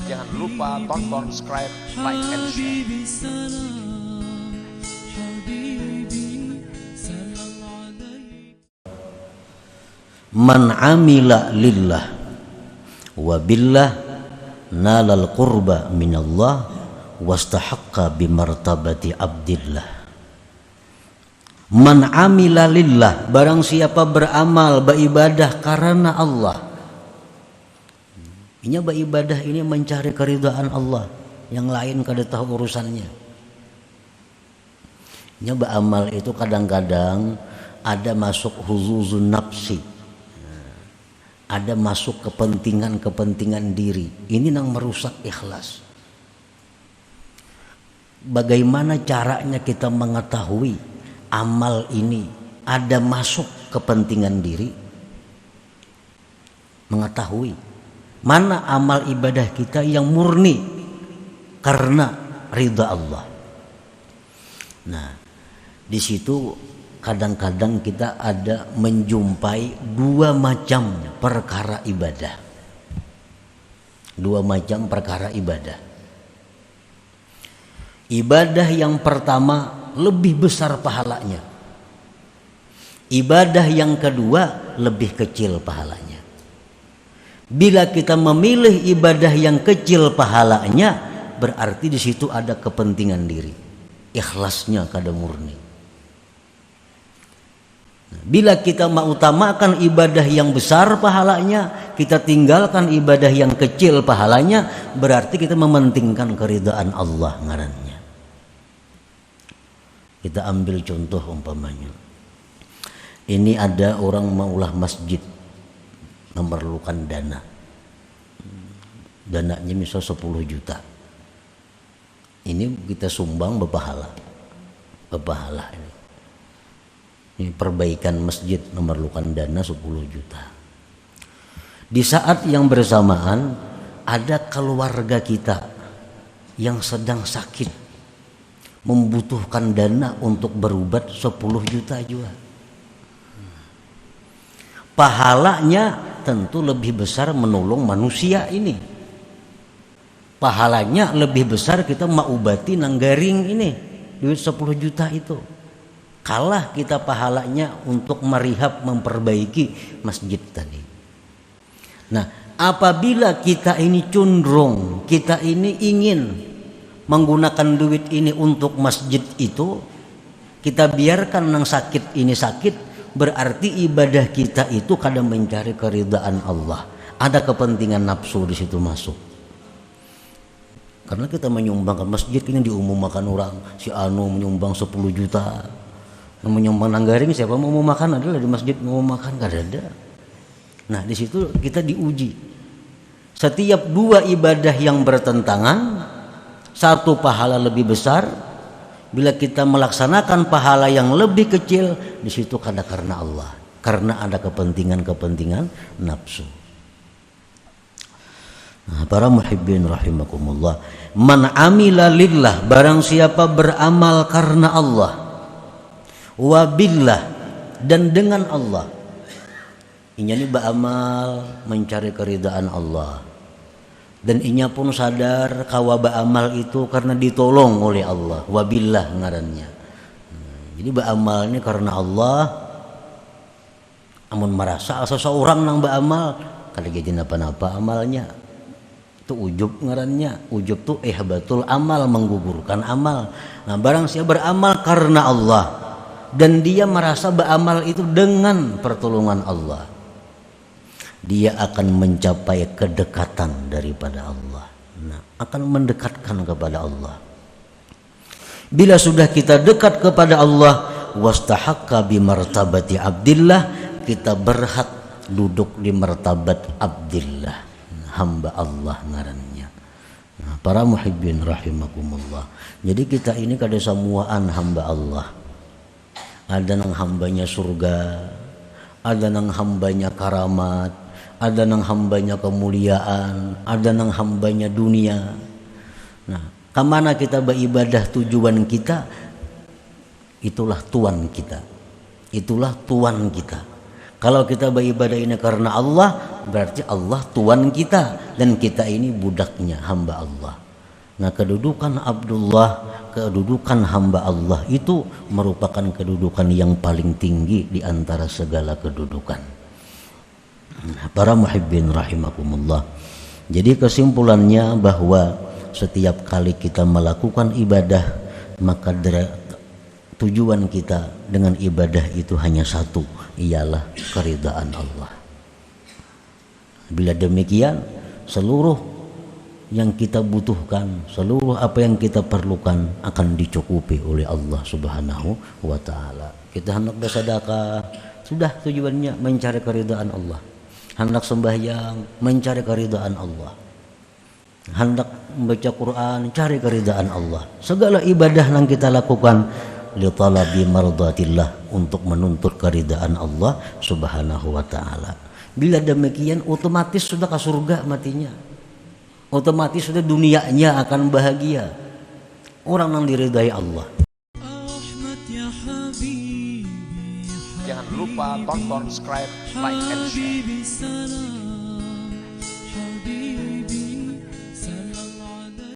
Jangan lupa tonton, subscribe, like, and share. Man amila lillah wa billah nalal qurba minallah wastahaqqa bimartabati abdillah. Man amila lillah, barang siapa beramal beribadah karena Allah. Ini beribadah ini mencari keridhaan Allah, yang lain kada tahu urusannya. Ini beramal itu kadang-kadang ada masuk huzuzun nafsi, ada masuk kepentingan diri. Ini yang merusak ikhlas. Bagaimana caranya kita mengetahui amal ini ada masuk kepentingan diri? Mengetahui mana amal ibadah kita yang murni karena ridha Allah. Nah, di situ kadang-kadang kita ada menjumpai dua macam perkara ibadah. Dua macam perkara ibadah. Ibadah yang pertama lebih besar pahalanya. Ibadah yang kedua lebih kecil pahalanya. Bila kita memilih ibadah yang kecil pahalanya, berarti di situ ada kepentingan diri. Ikhlasnya kada murni. Bila kita mengutamakan ibadah yang besar pahalanya, kita tinggalkan ibadah yang kecil pahalanya, berarti kita mementingkan keridhaan Allah ngarannya. Kita ambil contoh umpamanya. Ini ada orang maulah masjid, memerlukan dana. Dananya misal 10 juta. Ini kita sumbang berpahala. Berpahala ini. Ini perbaikan masjid memerlukan dana 10 juta. Di saat yang bersamaan ada keluarga kita yang sedang sakit, membutuhkan dana untuk berobat 10 juta juga. Pahalanya tentu lebih besar menolong manusia ini. Pahalanya lebih besar kita mengobati nanggaring ini, duit 10 juta itu. Kalah kita pahalanya untuk merihab, memperbaiki masjid tadi. Nah, apabila kita ini condong, kita ini ingin menggunakan duit ini untuk masjid itu, kita biarkan yang sakit ini sakit, berarti ibadah kita itu kadang mencari keridhaan Allah. Ada kepentingan nafsu di situ masuk. Karena kita menyumbangkan masjid ini diumumkan orang, si anu menyumbang 10 juta. Yang menyumbang nanggaring siapa mau makan adalah di masjid mau makan kada ada. Nah, di situ kita diuji. Setiap dua ibadah yang bertentangan, satu pahala lebih besar. Bila kita melaksanakan pahala yang lebih kecil, di situ kada karena Allah, karena ada kepentingan nafsu. Nah, para muhibbin rahimakumullah, man amila lillah, barang siapa beramal karena Allah, wa billah, dan dengan Allah. Ini beramal mencari keridhaan Allah. Dan inya pun sadar kawa beramal itu karena ditolong oleh Allah. Wabillah ngarannya. Jadi beramal ini karena Allah. Amun merasa seseorang nang beramal kada jadi napa-napa amalnya. Itu ujub ngarannya. Ujub tuh ihbatul amal, menggugurkan amal. Nah, barang siapa beramal karena Allah dan dia merasa beramal itu dengan pertolongan Allah, dia akan mencapai kedekatan daripada Allah. Nah, akan mendekatkan kepada Allah. Bila sudah kita dekat kepada Allah, wastahaqqa bimartabati abdillah, kita berhak duduk di martabat abdillah, hamba Allah ngarannya. Nah, para muhibbin rahimakumullah. Jadi kita ini kada semuaan hamba Allah. Ada nang hambanya surga, ada nang hambanya karamat, ada nang hambanya kemuliaan, ada nang hambanya dunia. Nah, kemana kita beribadah tujuan kita, itulah tuan kita. Itulah tuan kita. Kalau kita beribadah ini karena Allah, berarti Allah Tuhan kita dan kita ini budaknya, hamba Allah. Nah, kedudukan Abdullah, kedudukan hamba Allah itu merupakan kedudukan yang paling tinggi di antara segala kedudukan. Para muhibbin rahimakumullah. Jadi kesimpulannya bahwa setiap kali kita melakukan ibadah, maka tujuan kita dengan ibadah itu hanya satu, ialah keridaan Allah. Bila demikian, seluruh yang kita butuhkan, seluruh apa yang kita perlukan akan dicukupi oleh Allah Subhanahu wa taala. Kita hendak bersedekah, sudah tujuannya mencari keridaan Allah. Hendak sembahyang, mencari keridaan Allah. Hendak membaca Quran, cari keridaan Allah. Segala ibadah yang kita lakukan li talabi mardatillah, untuk menuntut keridaan Allah Subhanahu wa taala. Bila demikian otomatis sudah ke surga matinya. Otomatis sudah dunianya akan bahagia. Orang yang diridai Allah. Jangan lupa tonton, subscribe, like, and share.